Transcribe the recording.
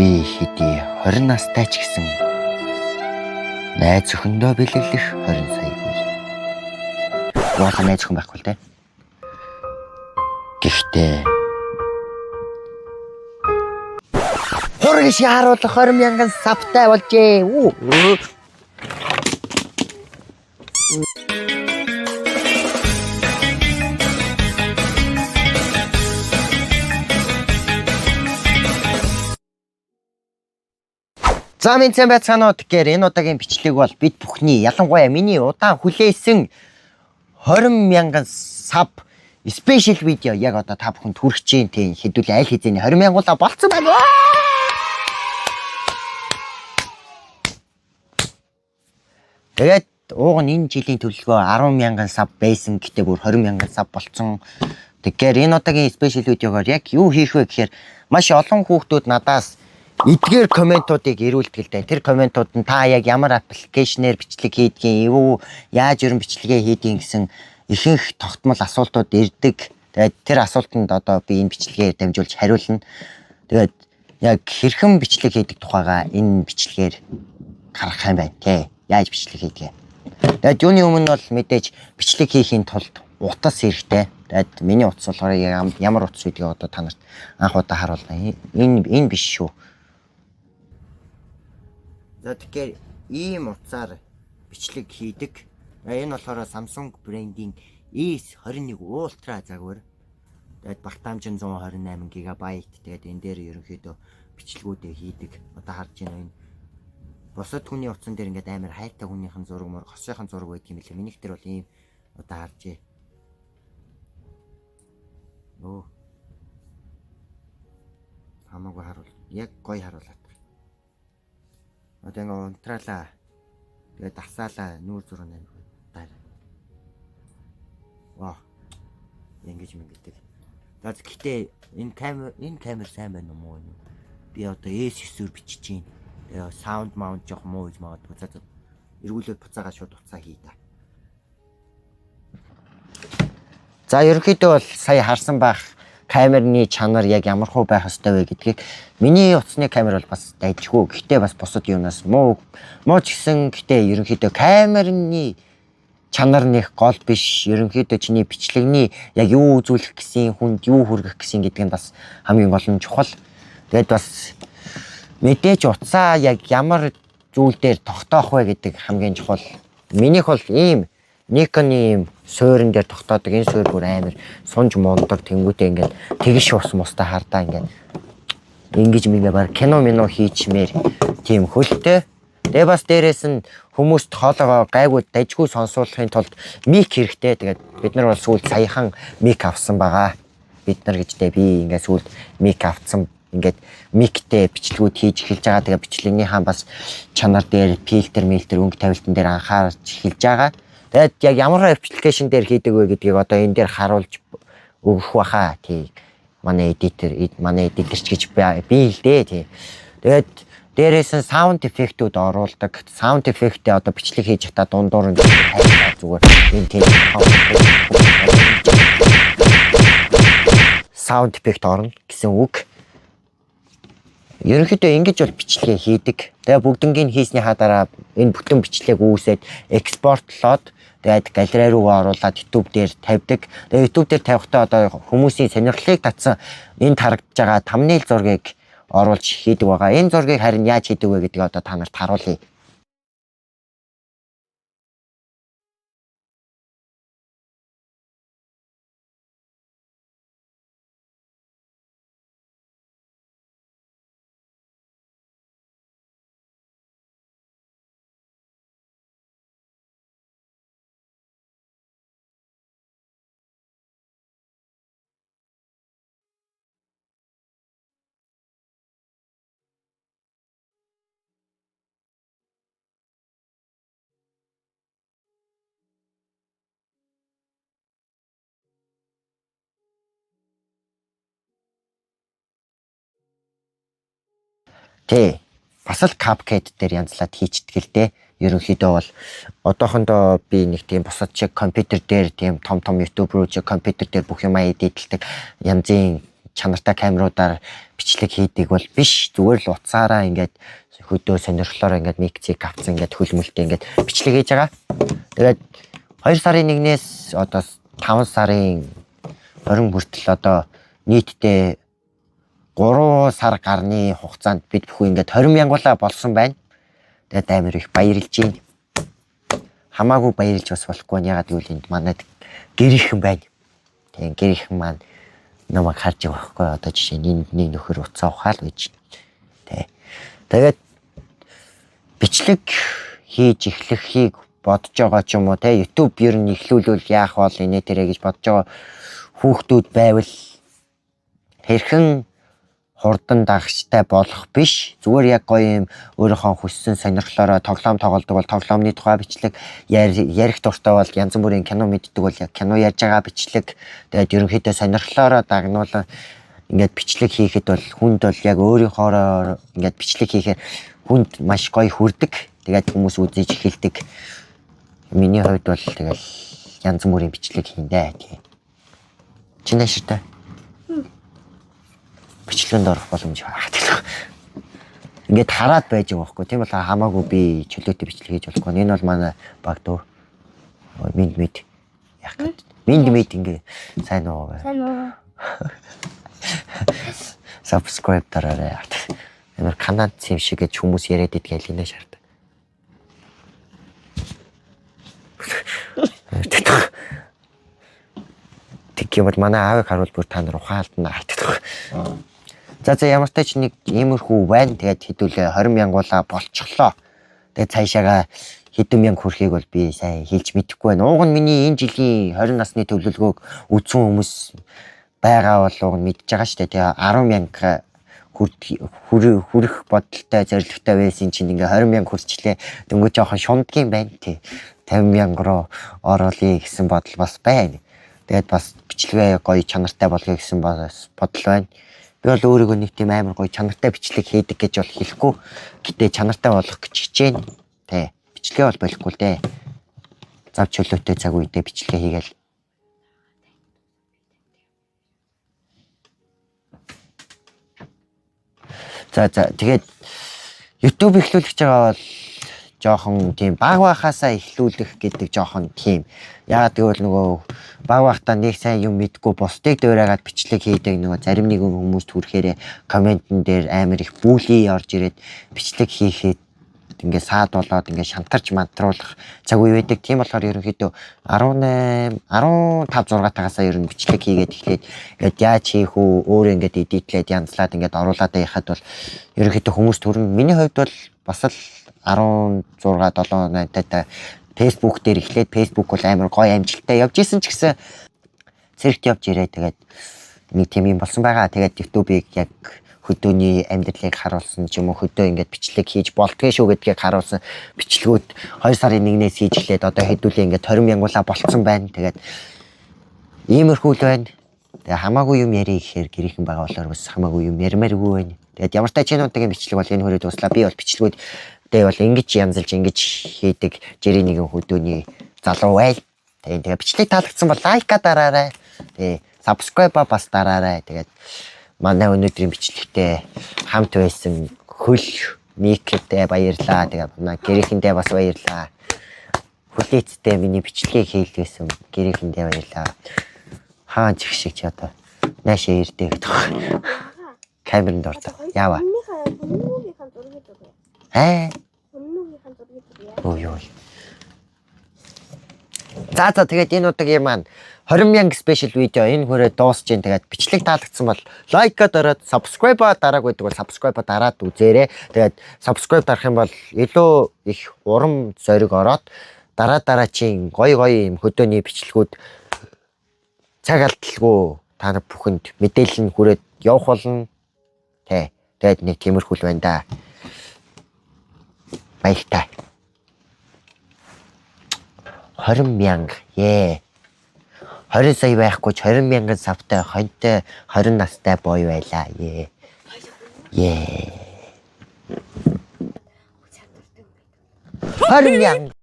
Би хэдий 20 настай ч гэсэн найз өхөндөө бэлэглэх 20 саягүй. Угаасаа найз өхөн байхгүй л те. Гэхдээ хураг шиг харуулах 20 мянган савтай болжээ. За минь сайн байцгаана уу. Тэгэхээр энэ удаагийн бичлэг бол бид бүхний ялангуяа миний удаан хүлээсэн 20 мянган саб спешиал видео яг одоо та бүхэнд хүрэх чинь тийм хэдүүлээ аль хэзээний 20 мянгуулаа болцсон байна. Тэгээд ууг нь энэ жилийн төлөвлөгөө 10 мянган саб байсан гэтээ бүр 20 мянган саб болцсон. Тэгэхээр энэ удаагийн спешиал видеогоор яг юу хийх вэ гэхээр маш олон хүүхдүүд надаас эдгээр комментуудыг ирүүлдэг л дээ. Тэр комментууд нь та яг ямар аппликейшнээр бичлэг хийдгийг, юу яаж ерөн бичлэгээ хийдгийг гэсэн ихэнх тогтмол асуултууд ирдэг. Тэгээд тэр асуултанд одоо би энэ бичлэгээр дамжуулж хариулна. Тэгээд яг хэрхэн бичлэг хийдэг тухайга энэ бичлэгээр гаргах юм байна тий. Яаж бичлэг хийдгээ. Тэгээд юуны өмнө бол мэдээж бичлэг хийхийн тулд утас хэрэгтэй. Тэгээд миний утас болохоор ямар утас гэдгийг одоо та нарт анх удаа харуулна. Энэ биш шүү. За тэгэхээр ийм утсаар бичлэг хийдэг. Энэ болохоор Samsung брендийн S21 Ultra загвар. Тэгээд багтаамж нь 128 ГБ. Тэгээд энэ дээр ерөнхийдөө бичлэгүүдээ хийдэг. Одоо харж байна энэ. Бусад хүний утсан дээр ингээд амар хайртай хүнийхэн зураг мөр хосынхан зураг байдаг юм лээ. Минийх дээр бол ийм одоо харж байна. Оо. Хамаагүй харуул. Яг гоё харуулаад. Одоо ингээ унтраалаа. Тэгээд дасаалаа нүүр зураг нээр. Ваа. Ингэж мэгдэг. Гэхдээ энэ камер сайн байна уу муу юм. Би одоо S9-ээр бичиж чинь. Тэгээ саунд маунт жоох муу гэж магадгүй. За эргүүлээд буцаагаа шууд уцаа хий та. За ерөнхийдөө бол сая харсан байх камерны чанар яг ямар хөө байх ёстой вэ гэдгийг миний утасны камер бол бас дайжгүй. Гэхдээ бас бусад юунаас муу ч гэсэн гэхдээ ерөнхийдөө камерны чанар нэх гол биш. Ерөнхийдөө чиний бичлэгний яг юу үзүүлэх гэсэн, хүнд юу хүргэх гэсэн гэдэг нь бас хамгийн гол нь чухал. Тэгээд бас мэдээж утсаа яг ямар зүйл дээр тогтоох вэ гэдэг хамгийн чухал. Минийх бол ийм Nikon-ийн суурин дээр тогтоодог. Энэ суур бүр амар сунж мундаг тэнгүүтээ ингээд тэгш ус мустай хардаа ингээд ингэж мгээ баг кино хийчмээр тийм хөлтэй. Тэгээ бас дээрээс нь хүмүүст хоолойгоо гайгүй дажгүй сонсуулахын тулд мик хэрэгтэй. Тэгээд бид нар бол сүүлд саяхан мик авсан байгаа. Бид нар гэжтэй би ингээд сүүлд мик авсан. Ингээд миктэй бичлэгүүд хийж эхэлж байгаа. Тэгээ бичлэгнийхаа бас чанар дээр фильтр, өнгө тавилтан дээр анхаарч эхэлж байгаа. Тэгээд яг ямар аппликейшн дээр хийдэг вэ гэдгийг одоо энэ дээр харуулж өгөх баха. Тий. Манай эдитер ч гэж би л дээ тий. Тэгээд дээрээс нь саунд эффектүүд оруулдаг. Саунд эффектээ одоо бичлэг хийж хата дундуур нь зүгээр энэ тий. Саунд эффект орно гэсэн үг. Ерөнхийдөө ингэж бол бичлэгээ хийдэг. Тэгээ бүгднгийн хийсний хадараа энэ бүтэн бичлэгийг үүсээд экспортлоод тэгээд галерей руу оруулаад YouTube дээр тавьдаг. Тэгээ YouTube дээр тавихдаа одоо хүмүүсийн сонирхлыг татсан энэ тарагдж байгаа thumbnail зургийг оруулж хийдэг байгаа. Энэ зургийг харин яаж хийдэг вэ гэдгийг одоо та нарт харуулъя. Тий. Бас л CapCut дээр янзлаад хийчихдэг л дээ. Ерөнхийдөө бол одоохондоо би нэг тийм бусад чиг компьютер дээр тийм том YouTube руу чиг компьютер дээр бүх юмаа эдитэлдэг янзын чанартай камеруудаар бичлэг хийдэг бол биш. Зүгээр л утсаараа ингээд хөдөө сонирхлоор ингээд миксийг авцсан ингээд хөлмөлтэй ингээд бичлэг хийж байгаа. Тэгээд 2 сарын 1-ээс одоо 5 сарын 20 хүртэл одоо нийтдээ 3 сар гарны хугацаанд бид бүхэн ингээд 20 мянгуулаа болсон байна. Тэгээд амар их баярлж байна. Хамаагүй баярлж бас болохгүй нь ягаад гэвэл энд манайд гэрийнхэн байна. Тэгээд гэрийнхэн маань намайг харж байгаа байхгүй одоо жишээ нь нэг нөхөр уцаа ухаал гэж. Тэгээд бичлэг хийж эхлэхийг бодож байгаа ч юм уу те YouTube ер нь эхлүүлвэл яах бол инээ тэрэ гэж бодож байгаа хүүхдүүд байвал хэрхэн хурдан дагчтай болох биш зүгээр яг гоё юм өөрийнхөө хүссэн сонирхлоороо тоглоом тоглодог бол тоглоомны тухай бичлэг ярих дуртай бол янз бүрийн кино мэддэг бол яг кино ярьж байгаа бичлэг тэгээд ерөнхийдөө сонирхлоороо дагнуулан ингээд бичлэг хийхэд бол хүнд бол яг өөрийнхоороо ингээд бичлэг хийхээр хүнд маш гоё хүрдэг тэгээд хүмүүс үзэж эхэлдэг миний хувьд бол тэгэл янз бүрийн бичлэг хийндэ тий чиний ширтэй бичлэгэнд орох боломж байгаа. Ингээд хараад байж байгаа байхгүй. Тийм бол хамаагүй би чөлөөтэй бичлэг хийж болохгүй. Энэ бол манай баг дөө. Минд яах гээд. Минд ингээ сайн уу. Сайн уу. Subscribe дараарай. Ямар канал зэм шиг гэж хүмүүс яриад идгээл инээ шаард. Тэг юм бол манай аавыг харуул бүр та нар ухаалдана гайтдаг. За ямар ч тач нэг иймэрхүү байна. Тэгээд хэдүүлээ 20 мянгуулаа болчихлоо. Тэгээд цаашаага хэдэн мянга хүрэхийг бол би сайн хэлж мэдэхгүй байна. Ууг нь миний энэ жилийн 20 насны төлөвлөгөөг үзсэн хүмүүс байгаа бол ууг нь мэдж байгаа шүү дээ. Тэгээ 10 мянга хүрэх бодолтой зорилготой байсан чинь ингээ 20 мянга хүрчлээ. Дөнгөж жоохон шундгийн байна тий. 50 мянга руу оруулъя гэсэн бодол бас байна. Тэгээд бас бичлэгээ гоё чанартай болгоё гэсэн бодол байна. Би бол өөрийгөө нэг тийм амар гоё чанартай бичлэг хийдэг гэж бол хэлэхгүй. Гэтэ чанартай болох гэж хичээн. Тэ. Бичлэгээ бол болохгүй л дээ. Зав чөлөөтэй цаг үедээ бичлэгээ хийгээл. За тэгээд YouTube эхлүүлэх гэж байгаа бол жоохон тийм баг байхаасаа эхлүүлэх гэдэг жоохон тийм. Яагаад гэвэл нөгөө баг байхдаа нэг сайн юм мэдгүй бусдыг дуурайгаад бичлэг хийдэг нөгөө зарим нэгэн хүмүүс түрхээрээ комментэн дээр амар их бүли орж ирээд бичлэг хийхэд ингээ саад болоод ингээ шантарч мантруулах цаг үе байдаг. Тийм болохоор ерөнхийдөө 18 15 6 тагасаа ер нь бичлэг хийгээд эхлээд ингээд яаж хийх үү өөрөө ингээд эдитлээд янзлаад ингээд оруулаад байхад бол ерөнхийдөө хүмүүс төрн миний хувьд бол бас л 16 7 8 Facebook дээр эхлээд Facebook бол амар гоё амжилттай явж исэн ч гэсэн цэрэгт явж ирээ. Тэгээд нэг тийм юм болсон байгаа. Тэгээд YouTube-ийг яг хөдөөний амьдралыг харуулсан ч юм уу хөдөө ингээд бичлэг хийж болтгоо шүү гэдгийг харуулсан бичлэгүүд 2 сарын 1-ээс хийж эхлээд одоо хэдүүлээ ингээд 20 мянгуулаа болцсон байна. Тэгээд иймэрхүү л байна. Тэгээ хамаагүй юм ярих гэхээр гэрийнхэн байгаа болохоор бас хамаагүй юм ярмааргүй байна. Тэгээд ямар ч тачаануудын бичлэг бол энэ хүрээд туслаа. Би бол бичлэгүүд дээ бол ингэж янзалж ингэж хийдэг жирийн нэгэн хөдөөний залуу байл. Тэгээ бичлэг таалагдсан бол лайка дараарай. Тэгээ subscribe бас дараарай. Тэгээд манай өнөөдрийн бичлэгтээ хамт байсан хөл миктэй баярлаа. Тэгээ манай гэрийнхэндээ бас баярлаа. Хүлээцтэй миний бичлэгийг хийлгээсэн гэрийнхэндээ баярлаа. Хаан чих шиг ч одоо наашаа ирдэг гэдэг. Камеранд ордог. Яава. Ой. За тэгээд энэ удаагийн маань 20 мянга спешиал видео энэ хүрээ дуусч जैन. Тэгээд бичлэг таалагдсан бол лайка дараад subscribe дараагүй гэдэг бол subscribe дараад үзээрэй. Тэгээд subscribe дарах юм бол илүү их урам зориг ороод дараачийн гоё юм хөдөөний бичлэгүүд цаг алдалгүй та нар бүхэнд мэдээлэл нь хүрээд явах болно. Тэгээд нэг тиймэрхүүл байна да. Баяртай. 20 мянга. 20 сая байхгүй 20 мянган савтай хоньтой 20 настай бой байлаа. 20 мянга.